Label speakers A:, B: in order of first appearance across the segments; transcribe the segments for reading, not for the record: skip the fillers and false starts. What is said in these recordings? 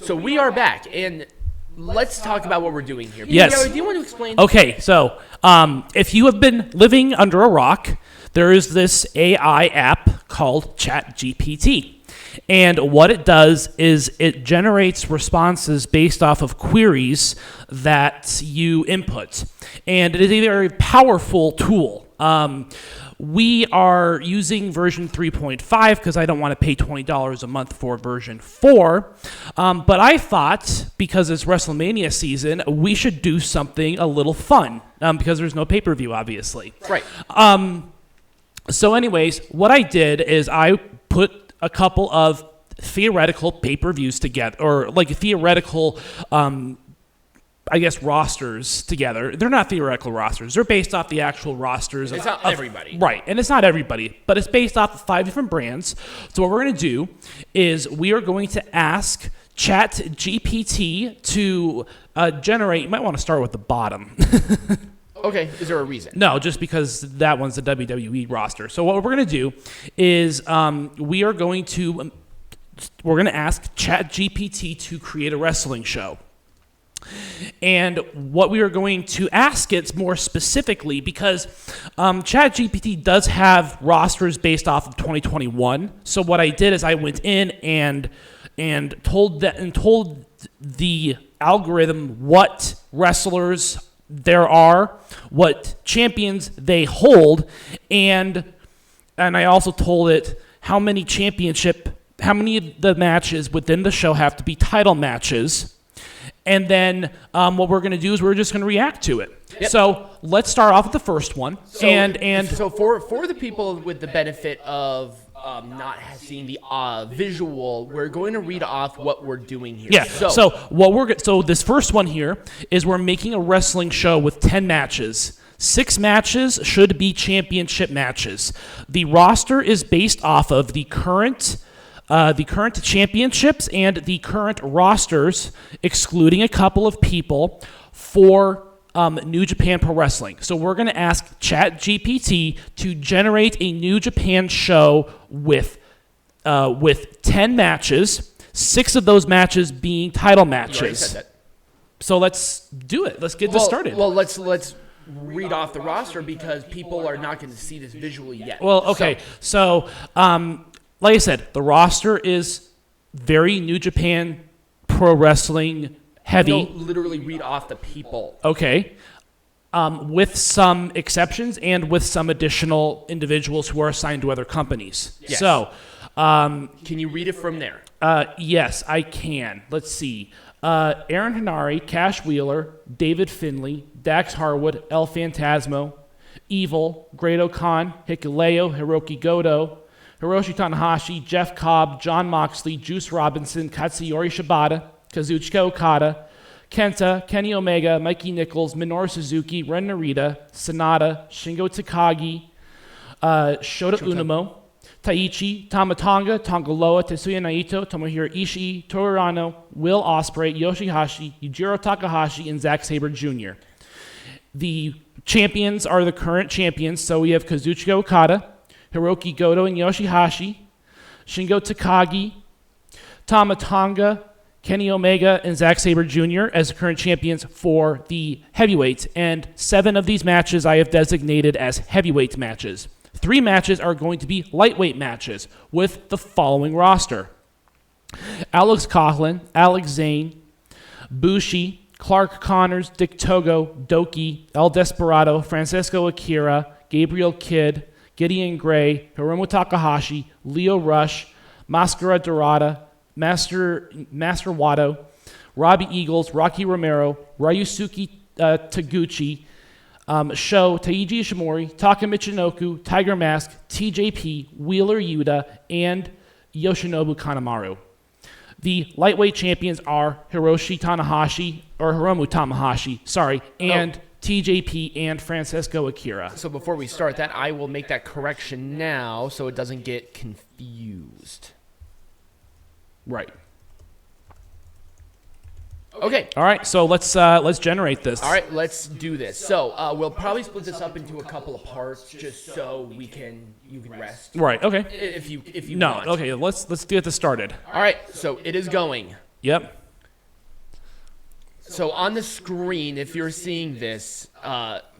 A: So we are back, and let's talk about what we're doing here.
B: Yes.
A: Do you want to explain?
B: Okay, so if you have been living under a rock, there is this AI app called ChatGPT. And what it does is it generates responses based off of queries that you input. And it is a very powerful tool. We are using version 3.5 because I don't want to pay $20 a month for version 4. But I thought, because it's WrestleMania season, we should do something a little fun because there's no pay-per-view, obviously.
A: Right.
B: So anyways, what I did is I put a couple of theoretical pay-per-views together, or like theoretical rosters together. They're not theoretical rosters. They're based off the actual rosters.
A: It's not everybody.
B: Right, and it's not everybody, but it's based off of 5 different brands. So what we're going to do is we are going to ask ChatGPT to generate, you might want to start with the bottom.
A: Okay, is there a reason?
B: No, just because that one's the WWE roster. So what we're going to do is we're going to ask ChatGPT to create a wrestling show. And what we are going to ask it more specifically, because ChatGPT does have rosters based off of 2021. So what I did is I went in and told the algorithm what wrestlers there are, what champions they hold, and I also told it how many of the matches within the show have to be title matches. And then what we're going to do is we're just going to react to it. Yep. So let's start off with the first one.
A: So for the people with the benefit of not seeing the visual, we're going to read off what we're doing here.
B: Yeah. So this first one here is we're making a wrestling show with 10 matches. 6 matches should be championship matches. The roster is based off of the current championships and the current rosters, excluding a couple of people, for New Japan Pro Wrestling. So we're going to ask ChatGPT to generate a New Japan show with 10 matches, 6 of those matches being title matches.
A: You already said that.
B: So let's do it. Let's get this started.
A: Well, let's read off the roster because people are not going to see this visually yet.
B: Well, okay. So like I said, the roster is very New Japan Pro Wrestling heavy.
A: No, literally read off the people.
B: Okay. With some exceptions and with some additional individuals who are assigned to other companies.
A: Yes.
B: So,
A: can you read it from there?
B: Yes, I can. Let's see. Aaron Henare, Cash Wheeler, David Finley, Dax Harwood, El Phantasmo, Evil, Great Khan, Hikuleo, Hiroki Goto, Hiroshi Tanahashi, Jeff Cobb, John Moxley, Juice Robinson, Katsuyori Shibata, Kazuchika Okada, Kenta, Kenny Omega, Mikey Nichols, Minoru Suzuki, Ren Narita, Sonata, Shingo Takagi, Shota Umino, Taichi, Tamatonga, Tonga Loa, Tetsuya Naito, Tomohiro Ishii, Toru Yano, Will Ospreay, Yoshihashi, Yujiro Takahashi, and Zack Sabre Jr. The champions are the current champions, so we have Kazuchika Okada, Hiroki Goto and Yoshihashi, Shingo Takagi, Tama Tonga, Kenny Omega, and Zack Sabre Jr. as the current champions for the heavyweights. And 7 of these matches I have designated as heavyweight matches. 3 matches are going to be lightweight matches with the following roster: Alex Coughlin, Alex Zane, Bushi, Clark Connors, Dick Togo, Doki, El Desperado, Francesco Akira, Gabriel Kidd, Gideon Gray, Hiromu Takahashi, Leo Rush, Mascara Dorada, Master Wato, Robbie Eagles, Rocky Romero, Ryusuke Taguchi, Sho, Taiji Ishimori, Taka Michinoku, Tiger Mask, TJP, Wheeler Yuta, and Yoshinobu Kanemaru. The lightweight champions are Hiromu Tanahashi, and TJP and Francesco Akira.
A: So before we start that, I will make that correction now so it doesn't get confused.
B: Right.
A: Okay.
B: All right. So let's generate this.
A: All right. Let's do this. So we'll probably split this up into a couple of parts just so you can rest.
B: Right. Okay.
A: If you
B: no.
A: want.
B: Okay. Let's get this started.
A: All right. So it is going.
B: Yep.
A: So on the screen, if you're seeing this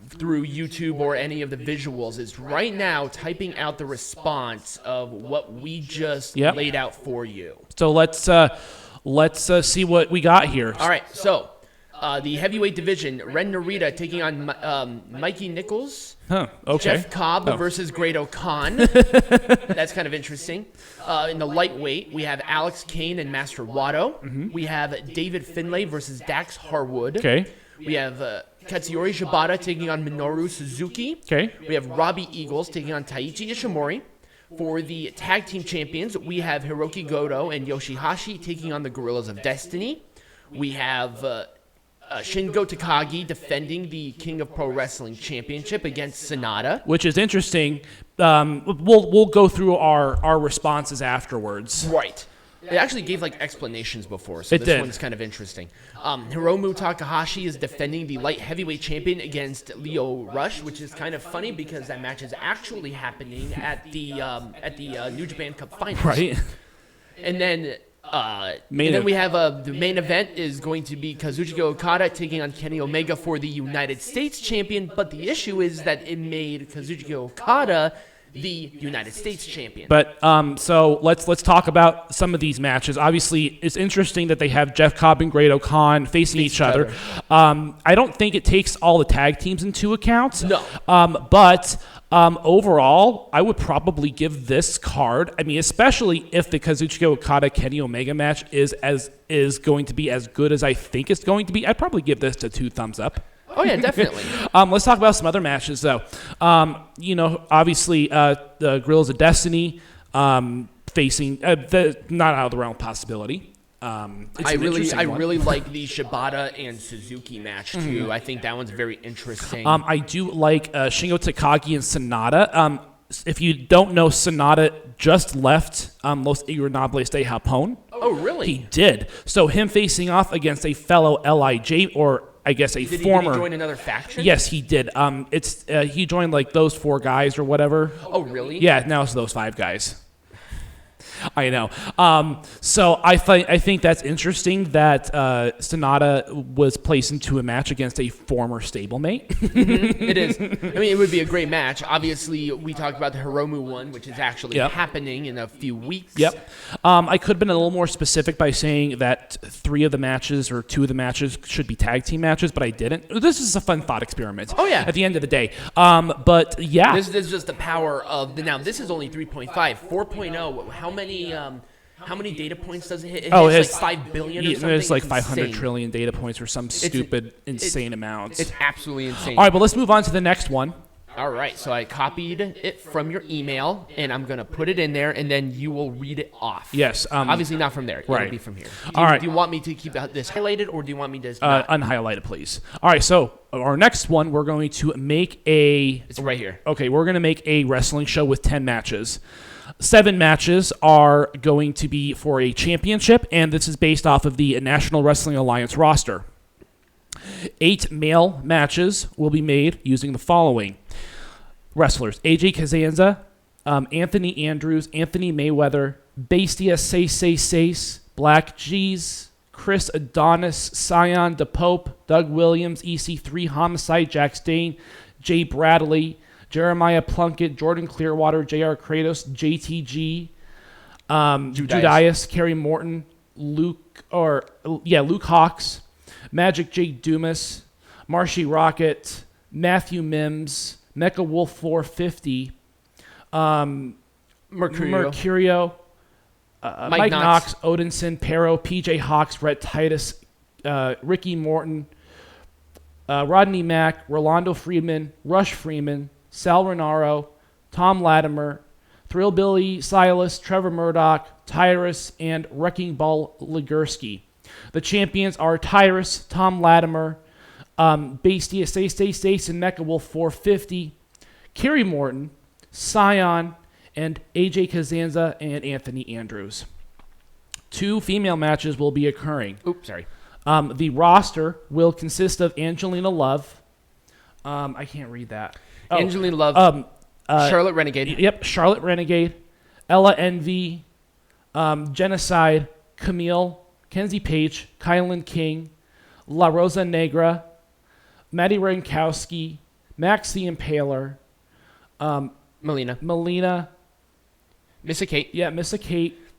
A: through YouTube or any of the visuals, is right now typing out the response of what we just laid out for you.
B: So let's see what we got here.
A: All right, so the heavyweight division, Ren Narita taking on Mikey Nichols.
B: Huh, okay.
A: Jeff Cobb versus Grado Khan. That's kind of interesting. In the lightweight, we have Alex Kane and Master Watto. Mm-hmm. We have David Finlay versus Dax Harwood.
B: Okay.
A: We have Katsuyori Shibata taking on Minoru Suzuki.
B: Okay.
A: We have Robbie Eagles taking on Taichi Ishimori. For the tag team champions, we have Hiroki Goto and Yoshihashi taking on the Gorillas of Destiny. We have Shingo Takagi defending the King of Pro Wrestling Championship against Sonata.
B: Which is interesting. We'll go through our responses afterwards.
A: Right. It actually gave explanations before, so this one's kind of interesting. Hiromu Takahashi is defending the light heavyweight champion against Leo Rush, which is kind of funny because that match is actually happening at the New Japan Cup Finals.
B: Right.
A: And then we have the main event is going to be Kazuchika Okada taking on Kenny Omega for the United States champion, but the issue is that it made Kazuchika Okada the United States champion.
B: But so let's talk about some of these matches. Obviously, it's interesting that they have Jeff Cobb and Grado Khan facing each other. I don't think it takes all the tag teams into account.
A: No.
B: But overall, I would probably give this card. I mean, especially if the Kazuchika Okada Kenny Omega match is going to be as good as I think it's going to be, I'd probably give this 2 thumbs up.
A: Oh, yeah, definitely.
B: Let's talk about some other matches, though. Obviously, the Gorillas of Destiny facing not out of the realm of possibility.
A: I really like the Shibata and Suzuki match, too. Mm-hmm. I think that one's very interesting.
B: I do like Shingo Takagi and Sonata. If you don't know, Sonata just left Los Ignorables de Japón.
A: Oh, really?
B: He did. So him facing off against a fellow LIJ, or I guess
A: did
B: former.
A: Did he join another faction?
B: Yes, he did. He joined those 4 guys or whatever.
A: Oh, really?
B: Yeah, now it's those 5 guys. I know. So I think that's interesting that Sonata was placed into a match against a former stablemate.
A: Mm-hmm. It is. I mean, it would be a great match. Obviously, we talked about the Hiromu one, which is actually happening in a few weeks.
B: Yep. I could have been a little more specific by saying that 3 of the matches or 2 of the matches should be tag team matches, but I didn't. This is a fun thought experiment.
A: Oh, yeah.
B: At the end of the day. But yeah.
A: This is just the power of now. This is only 3.5. 4.0. How many data points does it hit? It hits 5 billion or something.
B: It's 500 trillion data points or some insane amount.
A: It's absolutely insane.
B: All right, but let's move on to the next one.
A: All right, so I copied it from your email, and I'm going to put it in there, and then you will read it off.
B: Yes.
A: Obviously not from there.
B: Right.
A: It'll be from here.
B: All right.
A: Do you want me to keep this highlighted, or do you want me to
B: unhighlighted, please? All right, so our next one, we're going to make
A: It's right here.
B: Okay, we're going to make a wrestling show with 10 matches. 7 matches are going to be for a championship, and this is based off of the National Wrestling Alliance roster. 8 male matches will be made using the following wrestlers: AJ Kazanza, Anthony Andrews, Anthony Mayweather, Bastia Sace, Black G's, Chris Adonis, Scion DePope, Doug Williams, EC3, Homicide, Jack Stain, Jay Bradley, Jeremiah Plunkett, Jordan Clearwater, JR Kratos, JTG, Judias, Kerry Morton, Luke Hawks, Magic Jake Dumas, Marshy Rocket, Matthew Mims, Mecha Wolf 450, Mercurio, Mike Knox, Odinson, Pero, PJ Hawks, Rhett Titus, Ricky Morton, Rodney Mack, Rolando Friedman, Rush Freeman, Sal Renaro, Tom Latimer, Thrillbilly Silas, Trevor Murdoch, Tyrus, and Wrecking Ball Ligursky. The champions are Tyrus, Tom Latimer, Bastia Stace, and Mecha Wolf 450, Kerry Morton, Scion, and AJ Kazanza and Anthony Andrews. 2 female matches will be occurring.
A: Oops, sorry.
B: The roster will consist of Angelina Love. I can't read that.
A: Angelina Love. Charlotte Renegade.
B: Yep, Charlotte Renegade. Ella Envy. Genocide. Camille. Kenzie Page. Kylan King. La Rosa Negra, Maddie Rankowski, Max the Impaler,
A: Melina,
B: Missa Kate,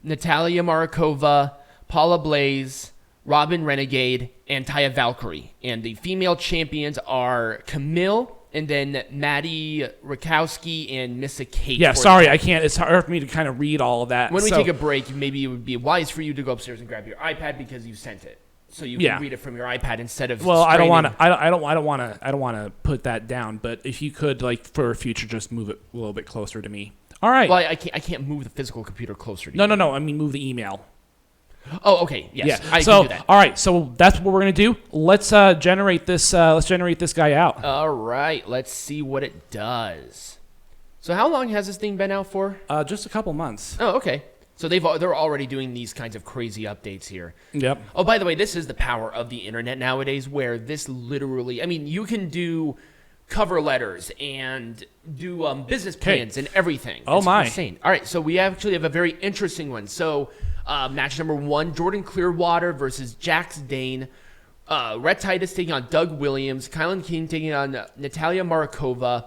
A: Natalia Markova, Paula Blaze, Robin Renegade, and Taya Valkyrie. And the female champions are Camille, and then Maddie Rakowski and Missa Kate.
B: Yeah, sorry, I can't. It's hard for me to kind of read all of that.
A: When we take a break, maybe it would be wise for you to go upstairs and grab your iPad because you sent it, so you can read it from your iPad instead of.
B: Well, I don't want to put that down. But if you could, like, for future, just move it a little bit closer to me. All right.
A: Well, I can't move the physical computer closer to you.
B: No. I mean, move the email.
A: Oh, okay. Yes,
B: yeah.
A: I can do that.
B: All right. So that's what we're gonna do. Let's generate this. Let's generate this guy out.
A: All right. Let's see what it does. So how long has this thing been out for?
B: Just a couple months.
A: Oh, okay. So they're already doing these kinds of crazy updates here.
B: Yep.
A: Oh, by the way, this is the power of the internet nowadays, where this literally. I mean, you can do cover letters and do business plans and everything.
B: Oh,
A: it's
B: my.
A: insane. All right. So we actually have a very interesting one. So. Match number 1, Jordan Clearwater versus Jax Dane. Rhett Titus taking on Doug Williams. Kylan King taking on Natalia Markova.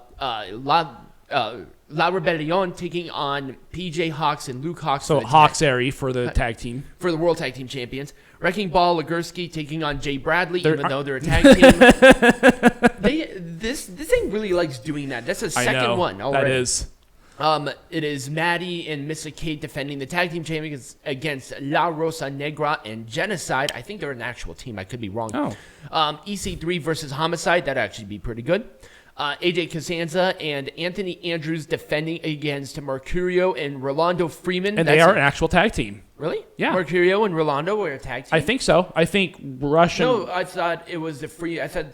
A: La Rebellion taking on PJ Hawks and Luke Hawks.
B: So Hawks-Airy for the tag team.
A: For the World Tag Team Champions. Wrecking Ball Legursky taking on Jay Bradley, even though they're a tag team. This thing really likes doing that. That's the second one already.
B: That is.
A: It is Maddie and Missa Kate defending the tag team champions against La Rosa Negra and Genocide. I think they're an actual team. I could be wrong.
B: Oh.
A: EC3 versus Homicide. That'd actually be pretty good. AJ Costanza and Anthony Andrews defending against Mercurio and Rolando Freeman.
B: And they are an actual tag team.
A: Really?
B: Yeah.
A: Mercurio and Rolando were a tag team?
B: I think so. I think Russian.
A: No, I thought it was the free. I thought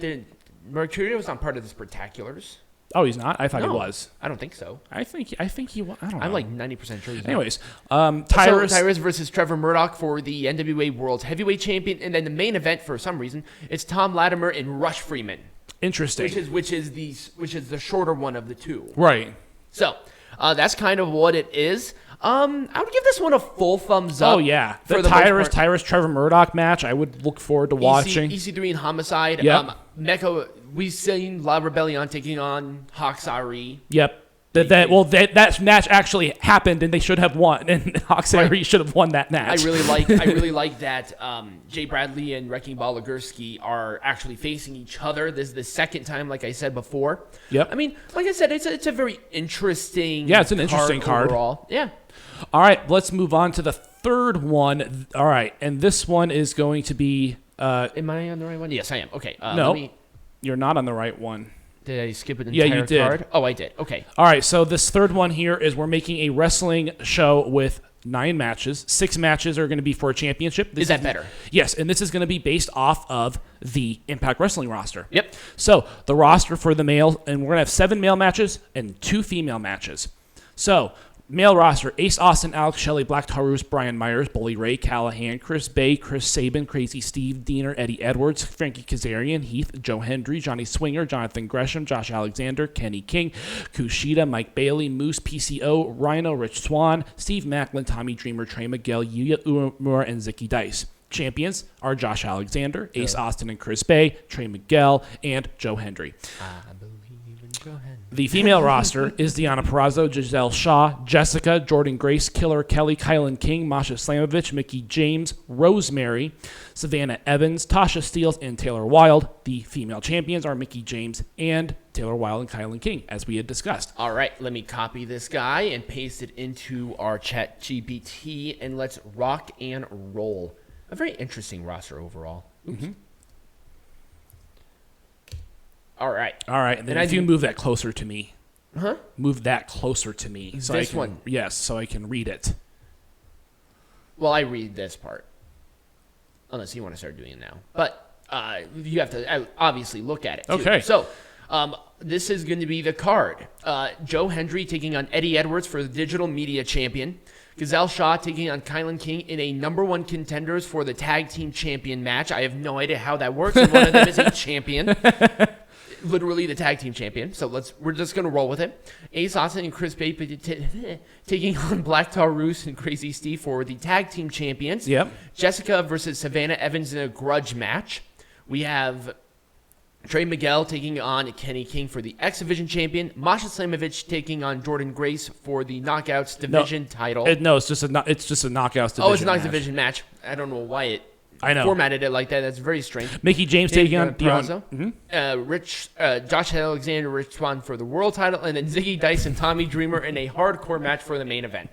A: Mercurio was not part of the Spectaculars.
B: Oh, he's not? I thought he was.
A: I don't think so.
B: I think he was. I don't know.
A: I'm like 90% sure he's not.
B: Anyways, Tyrus
A: versus Trevor Murdoch for the NWA World Heavyweight Champion. And then the main event, for some reason, it's Tom Latimer and Rush Freeman.
B: Interesting.
A: Which is the shorter one of the two.
B: Right.
A: So, that's kind of what it is. I would give this one a full thumbs up.
B: Oh, yeah. The Tyrus Trevor Murdoch match, I would look forward to watching.
A: EC3 and Homicide.
B: Yep.
A: Mecha, we've seen La Rebellion taking on Hawks-Airy.
B: Yep. That match actually happened, and they should have won. And Hawks-Airy should have won that match.
A: I really like that Jay Bradley and Wrecking Ball Legursky are actually facing each other. This is the second time, like I said before.
B: Yep.
A: I mean, like I said, it's a very interesting.
B: Yeah, it's an interesting card
A: overall. Yeah.
B: All right, let's move on to the third one. All right, and this one is going to be.
A: Am I on the right one? Yes, I am. Okay.
B: No, you're not on the right one.
A: Did I skip an entire
B: you did.
A: card? Oh, I did. Okay.
B: All right, so this third one here is we're making a wrestling show with 9 matches. 6 matches are going to be for a championship.
A: Is that better?
B: Yes, and this is going to be based off of the Impact Wrestling roster.
A: Yep.
B: So the roster for the male, and we're going to have 7 male matches and 2 female matches. So male roster: Ace Austin, Alex Shelley, Black Taurus, Brian Myers, Bully Ray, Callahan, Chris Bay, Chris Sabin, Crazy Steve, Diener, Eddie Edwards, Frankie Kazarian, Heath, Joe Hendry, Johnny Swinger, Jonathan Gresham, Josh Alexander, Kenny King, Kushida, Mike Bailey, Moose, PCO, Rhino, Rich Swan, Steve Macklin, Tommy Dreamer, Trey Miguel, Yuya Uemura, and Zicky Dice. Champions are Josh Alexander, Ace Austin and Chris Bay, Trey Miguel, and Joe Hendry.
A: I believe in Joe Hendry.
B: The female roster is Deanna Purrazzo, Giselle Shaw, Jessica, Jordan Grace, Killer Kelly, Kylan King, Masha Slamovich, Mickey James, Rosemary, Savannah Evans, Tasha Steeles, and Taylor Wilde. The female champions are Mickey James and Taylor Wilde and Kylan King, as we had discussed.
A: All right, let me copy this guy and paste it into our chat GPT, and let's rock and roll. A very interesting roster overall. Oops. Mm-hmm. All right.
B: And then if you move that closer to me.
A: Huh?
B: Move that closer to me. So
A: this
B: I can,
A: one?
B: Yes, so I can read it.
A: Well, I read this part. Unless you want to start doing it now. But you have to obviously look at it, too.
B: Okay.
A: So this is going to be the card. Joe Hendry taking on Eddie Edwards for the Digital Media Champion. Gazelle Shaw taking on Kylan King in a #1 contenders for the Tag Team Champion match. I have no idea how that works, and one of them is a champion. Literally the tag team champion. So we're just going to roll with it. Ace Austin and Chris Bay taking on Black Taurus and Crazy Steve for the tag team champions.
B: Yep.
A: Jessica versus Savannah Evans in a grudge match. We have Trey Miguel taking on Kenny King for the X Division champion. Masha Slamovich taking on Jordan Grace for the Knockouts division title.
B: It's just a Knockouts division.
A: Oh, it's a Knockouts
B: match.
A: division match. I don't know why it
B: I know.
A: formatted it like that. That's very strange.
B: Mickey James taking on
A: Peraza.
B: Dion.
A: Josh Alexander, Rich Swann for the world title, and then Ziggy Dice and Tommy Dreamer in a hardcore match for the main event.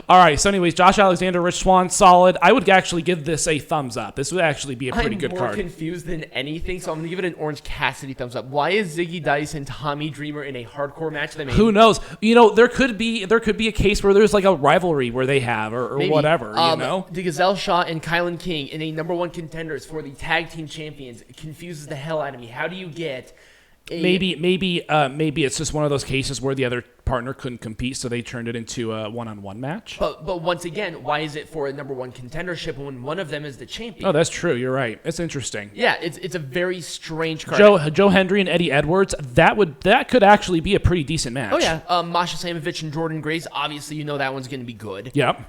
B: All right. So, anyways, Josh Alexander, Rich Swann, solid. I would actually give this a thumbs up. This would actually be a pretty good
A: I'm more
B: card.
A: confused than anything, so I'm gonna give it an Orange Cassidy thumbs up. Why is Ziggy Dice and Tommy Dreamer in a hardcore match?
B: Who knows? There could be a case where there's like a rivalry where they have or whatever.
A: The Gazelle Shaw and Kylan King in a number one contenders for the tag team champions confuses the hell out of me. How do you get?
B: Maybe it's just one of those cases where the other partner couldn't compete, so they turned it into a one-on-one match.
A: But once again, why is it for a number one contendership when one of them is the champion?
B: Oh, that's true. You're right. It's interesting.
A: Yeah, it's a very strange card.
B: Joe Hendry and Eddie Edwards. That could actually be a pretty decent match.
A: Oh yeah, Masha Slamovich and Jordan Grace. Obviously, that one's going to be good.
B: Yep.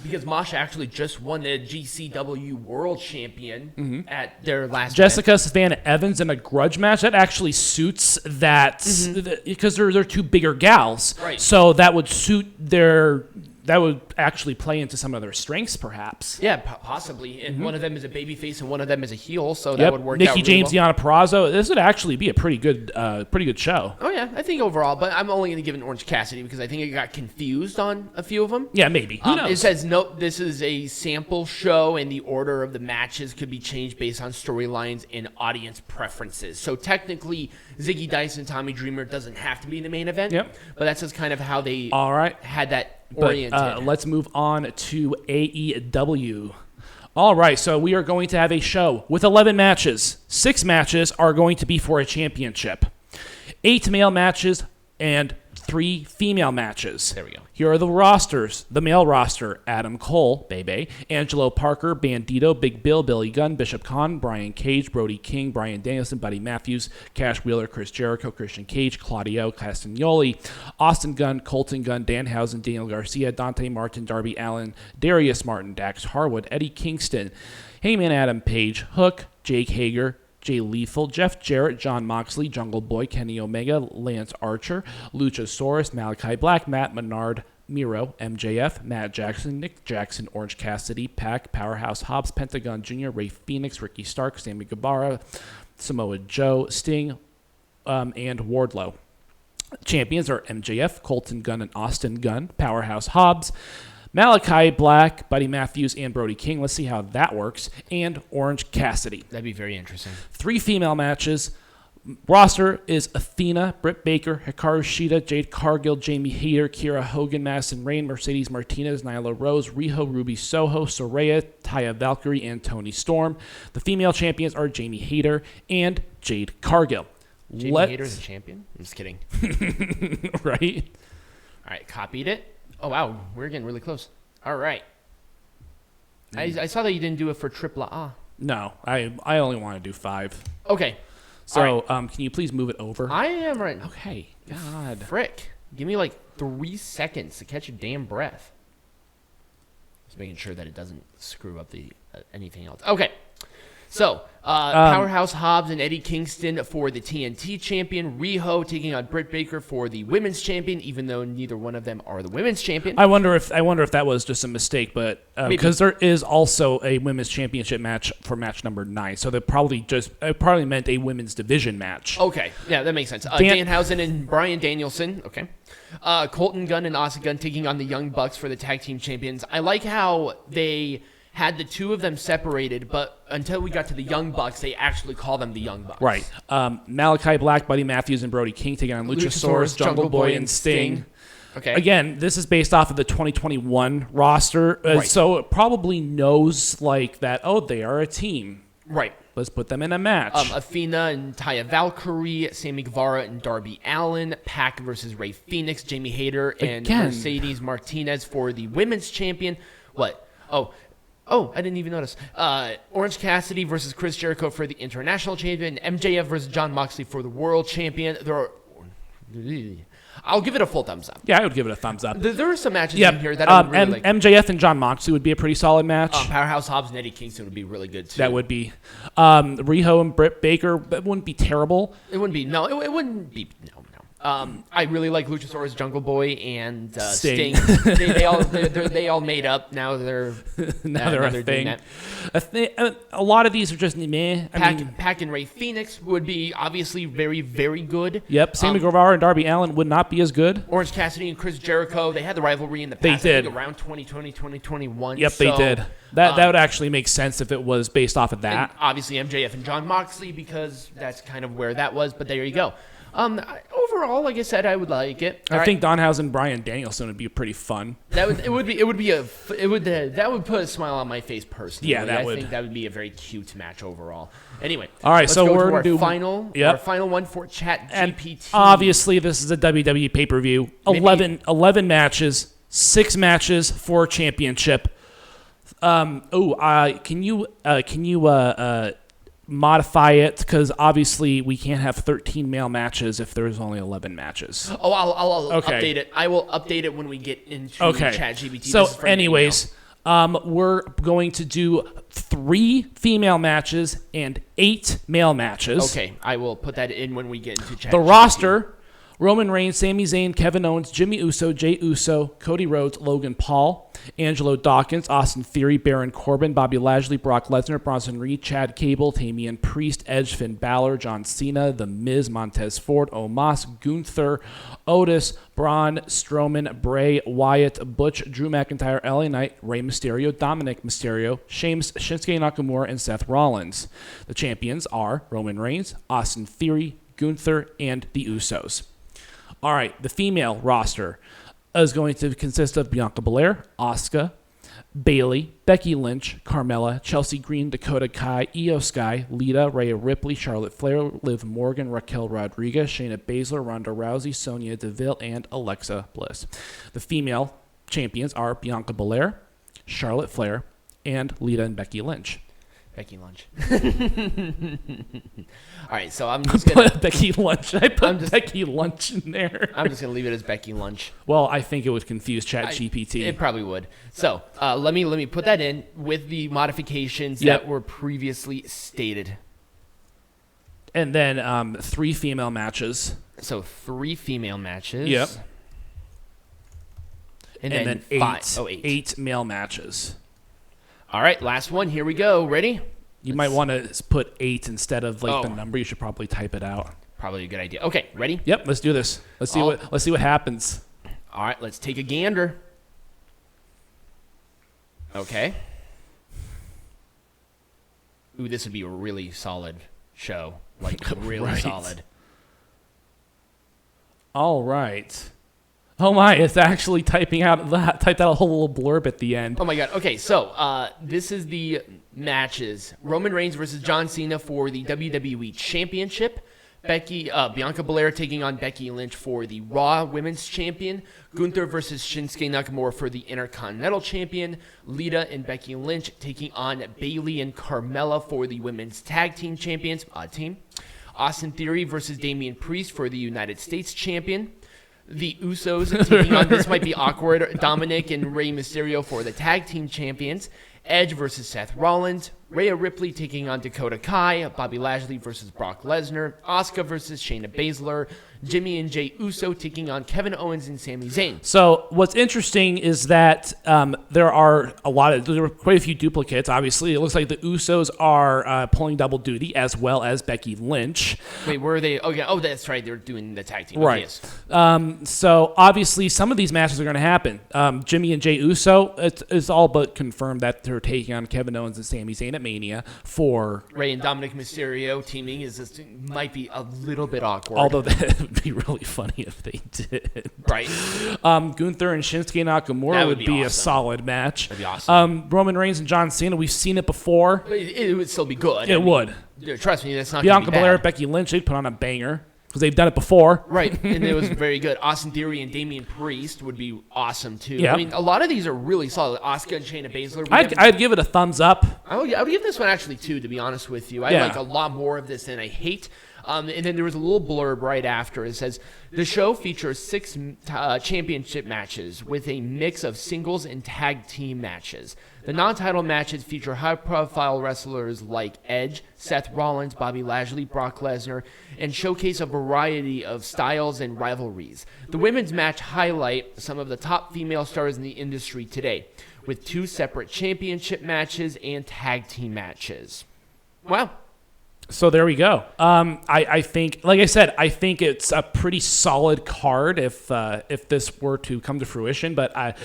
A: Because Masha actually just won the GCW World Champion at their last
B: Jessica Savannah Evans in a grudge match. That actually suits that because they're two bigger gals.
A: Right.
B: So that would suit that would actually play into some of their strengths, perhaps.
A: Yeah, possibly. And one of them is a babyface and one of them is a heel, so that would work out
B: Mickey
A: really
B: James,
A: well.
B: Deonna Purrazzo. This would actually be a pretty good show.
A: Oh, yeah, I think overall. But I'm only going to give it an Orange Cassidy because I think it got confused on a few of them.
B: Yeah, maybe. Who knows?
A: It says, no, this is a sample show, and the order of the matches could be changed based on storylines and audience preferences. So technically, Ziggy Dice and Tommy Dreamer doesn't have to be in the main event.
B: Yep.
A: But that's just kind of how they
B: All right.
A: had that
B: But
A: oriented.
B: let's move on to AEW. All right, so we are going to have a show with 11 matches. 6 matches are going to be for a championship. 8 male matches and 3 female matches.
A: There we go.
B: Here are the rosters. The male roster: Adam Cole, Bebe, Angelo Parker, Bandito, Big Bill, Billy Gunn, Bishop Khan, Brian Cage, Brody King, Bryan Danielson, Buddy Matthews, Cash Wheeler, Chris Jericho, Christian Cage, Claudio Castagnoli, Austin Gunn, Colton Gunn, Danhausen, Daniel Garcia, Dante Martin, Darby Allin, Darius Martin, Dax Harwood, Eddie Kingston, Heyman Adam Page, Hook, Jake Hager, Jay Lethal, Jeff Jarrett, John Moxley, Jungle Boy, Kenny Omega, Lance Archer, Luchasaurus, Malachi Black, Matt Menard, Miro, MJF, Matt Jackson, Nick Jackson, Orange Cassidy, Pac, Powerhouse Hobbs, Pentagon Jr., Ray Phoenix, Ricky Stark, Sammy Guevara, Samoa Joe, Sting, and Wardlow. Champions are MJF, Colton Gunn, and Austin Gunn. Powerhouse Hobbs, Malachi Black, Buddy Matthews, and Brody King. Let's see how that works. And Orange Cassidy.
A: That'd be very interesting.
B: 3 female matches. Roster is Athena, Britt Baker, Hikaru Shida, Jade Cargill, Jamie Hayter, Kira Hogan, Madison Rain, Mercedes Martinez, Nyla Rose, Riho, Ruby Soho, Soraya, Taya Valkyrie, and Toni Storm. The female champions are Jamie Hayter and Jade Cargill.
A: Jamie Hayter's a champion? I'm just kidding.
B: Right?
A: All right, copied it. Oh, wow. We're getting really close. All right. I saw that you didn't do it for Triple A.
B: No, I only want to do 5.
A: Okay.
B: So, can you please move it over?
A: I am right.
B: Okay. God.
A: Frick. Give me like 3 seconds to catch a damn breath. Just making sure that it doesn't screw up the anything else. Okay. So, Powerhouse Hobbs and Eddie Kingston for the TNT champion. Riho taking on Britt Baker for the women's champion, even though neither one of them are the women's champion.
B: I wonder if that was just a mistake, but because there is also a women's championship match for match number 9, so they probably meant a women's division match.
A: Okay, yeah, that makes sense. Danhausen and Bryan Danielson. Okay. Colton Gunn and Austin Gunn taking on the Young Bucks for the tag team champions. I like how they had the two of them separated, but until we got to the Young Bucks, they actually call them the Young Bucks.
B: Right. Malachi Black, Buddy Matthews, and Brody King taking on Luchasaurus, Jungle Boy, and Sting.
A: Okay.
B: Again, this is based off of the 2021 roster,
A: Right.
B: so it probably knows like that. Oh, they are a team.
A: Right.
B: Let's put them in a match.
A: Athena and Taya Valkyrie, Sammy Guevara and Darby Allin, Pac versus Ray Phoenix, Jamie Hayter, and
B: Again.
A: Mercedes Martinez for the women's champion. What? Oh, I didn't even notice. Orange Cassidy versus Chris Jericho for the international champion. MJF versus John Moxley for the world champion. I'll give it a full thumbs up.
B: Yeah, I would give it a thumbs up.
A: There are some matches in here that I would really like.
B: MJF and John Moxley would be a pretty solid match.
A: Powerhouse Hobbs and Eddie Kingston would be really good, too.
B: That would be. Riho and Britt Baker, that wouldn't be terrible.
A: It wouldn't be. No, it wouldn't be. No. I really like Luchasaurus, Jungle Boy, and Sting. they all made up. Now they're
B: a thing. A lot of these are just meh.
A: Pac and Ray Phoenix would be obviously very, very good.
B: Yep. Sammy Guevara and Darby Allin would not be as good.
A: Orange Cassidy and Chris Jericho, they had the rivalry in the past.
B: They did.
A: I think around 2020, 2021.
B: Yep, they did. That would actually make sense if it was based off of that.
A: Obviously, MJF and John Moxley, because that's kind of where that was. But there you go. Overall, like I said, I would like it.
B: I think Danhausen and Bryan Danielson would be pretty fun.
A: That would put a smile on my face personally.
B: Yeah, I
A: think that would be a very cute match overall. Anyway,
B: all right, so we're
A: going to
B: do
A: our final one for Chat GPT.
B: Obviously, this is a WWE pay-per-view. 11 matches, 6 matches for championship. Can you modify it, because obviously we can't have 13 male matches if there's only 11 matches.
A: Oh, I'll update it. I will update it when we get into ChatGPT.
B: So anyways, we're going to do 3 female matches and 8 male matches.
A: Okay, I will put that in when we get into ChatGPT.
B: The roster: Roman Reigns, Sami Zayn, Kevin Owens, Jimmy Uso, Jey Uso, Cody Rhodes, Logan Paul, Angelo Dawkins, Austin Theory, Baron Corbin, Bobby Lashley, Brock Lesnar, Bronson Reed, Chad Gable, Damian Priest, Edge, Finn Balor, John Cena, The Miz, Montez Ford, Omos, Gunther, Otis, Braun, Strowman, Bray Wyatt, Butch, Drew McIntyre, LA Knight, Rey Mysterio, Dominic Mysterio, Sheamus, Shinsuke Nakamura, and Seth Rollins. The champions are Roman Reigns, Austin Theory, Gunther, and the Usos. All right, the female roster is going to consist of Bianca Belair, Asuka, Bayley, Becky Lynch, Carmella, Chelsea Green, Dakota Kai, Io Sky, Lita, Rhea Ripley, Charlotte Flair, Liv Morgan, Raquel Rodriguez, Shayna Baszler, Ronda Rousey, Sonya Deville, and Alexa Bliss. The female champions are Bianca Belair, Charlotte Flair, and Lita and Becky Lynch.
A: Becky Lynch. All right, so I'm just going to...
B: Becky Lynch. I put Becky Lynch in there.
A: I'm just going to leave it as Becky Lynch.
B: Well, I think it would confuse ChatGPT.
A: It probably would. So let me put that in with the modifications that were previously stated.
B: And then 3 female matches.
A: So 3 female matches.
B: Yep.
A: And then
B: 8 male matches.
A: All right, last one. Here we go. Ready?
B: You might want to put 8 instead of the number. You should probably type it out.
A: Probably a good idea. Okay, ready?
B: Yep, let's do this. Let's see what happens.
A: All right, let's take a gander. Okay. Ooh, this would be a really solid show. Like really solid.
B: All right. Oh my, it's actually typed out a whole little blurb at the end.
A: Oh my god. Okay, so this is the matches. Roman Reigns versus John Cena for the WWE Championship. Bianca Belair taking on Becky Lynch for the Raw Women's Champion. Gunther versus Shinsuke Nakamura for the Intercontinental Champion. Lita and Becky Lynch taking on Bayley and Carmella for the Women's Tag Team Champions. Odd team. Austin Theory versus Damian Priest for the United States Champion. The Usos taking on, this might be awkward, Dominic and Rey Mysterio for the Tag Team Champions. Edge versus Seth Rollins. Rhea Ripley taking on Dakota Kai. Bobby Lashley versus Brock Lesnar. Asuka versus Shayna Baszler. Jimmy and Jey Uso taking on Kevin Owens and Sami Zayn.
B: So what's interesting is that there were quite a few duplicates. Obviously, it looks like the Usos are pulling double duty as well as Becky Lynch.
A: Wait, were they? Okay, oh, that's right. They're doing the tag team.
B: Right.
A: Yes.
B: So obviously, some of these matches are going to happen. Jimmy and Jey Uso, it's all but confirmed that they're taking on Kevin Owens and Sami Zayn at Mania for
A: Rey and Dominic Mysterio teaming might be a little bit awkward.
B: Although that would be really funny if they did.
A: Right.
B: Gunther and Shinsuke Nakamura would be awesome. A solid match.
A: That'd be awesome.
B: Roman Reigns and John Cena, we've seen it before.
A: It would still be good.
B: It would.
A: Trust me, that's not
B: Bianca
A: gonna be
B: Belair,
A: bad.
B: Becky Lynch, they'd put on a banger. because they've done it before.
A: Right, and it was very good. Austin Theory and Damian Priest would be awesome, too.
B: Yeah.
A: I mean, a lot of these are really solid. Asuka and Shayna Baszler.
B: I'd give it a thumbs up.
A: I would give this one actually 2, to be honest with you. I like a lot more of this than I hate. And then there was a little blurb right after. It says, the show features 6 championship matches with a mix of singles and tag team matches. The non-title matches feature high-profile wrestlers like Edge, Seth Rollins, Bobby Lashley, Brock Lesnar, and showcase a variety of styles and rivalries. The women's match highlight some of the top female stars in the industry today, with 2 separate championship matches and tag team matches. Wow.
B: So there we go. I think, like I said, I think it's a pretty solid card if this were to come to fruition. But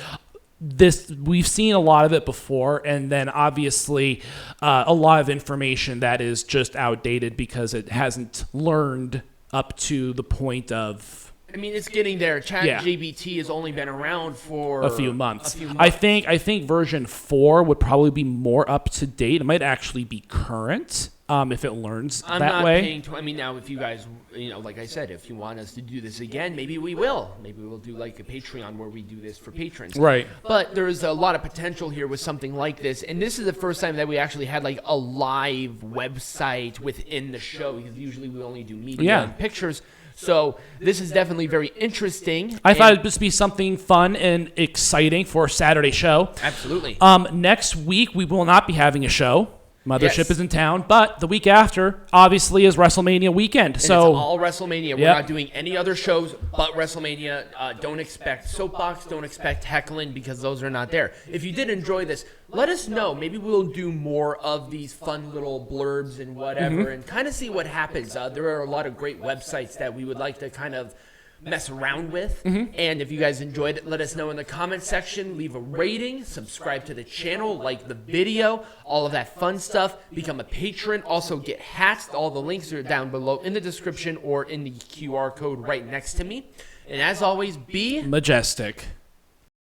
B: we've seen a lot of it before, and then obviously a lot of information that is just outdated because it hasn't learned up to the point of.
A: I mean, it's getting there. GPT has only been around for
B: a few months. I think version 4 would probably be more up to date. It might actually be current. If it learns
A: I'm
B: that
A: not
B: way.
A: Paying I mean, now if you guys, like I said, if you want us to do this again, maybe we will. Maybe we'll do like a Patreon where we do this for patrons.
B: Right.
A: But there's a lot of potential here with something like this. And this is the first time that we actually had like a live website within the show, because usually we only do media and pictures. So this is definitely very interesting.
B: I thought it'd just be something fun and exciting for a Saturday show.
A: Absolutely.
B: Next week, we will not be having a show. Mothership is in town, but the week after, obviously, is WrestleMania weekend.
A: And
B: so
A: it's all WrestleMania. We're not doing any other shows but WrestleMania. Don't expect soapbox. Don't expect heckling, because those are not there. If you did enjoy this, let us know. Maybe we'll do more of these fun little blurbs and whatever, and kind of see what happens. There are a lot of great websites that we would like to kind of mess around with. And if you guys enjoyed it, let us know in the comment section. Leave a rating, subscribe to the channel, like the video, all of that fun stuff. Become a patron. Also get hats. All the links are down below in the description or in the QR code right next to me. And as always, be
B: majestic.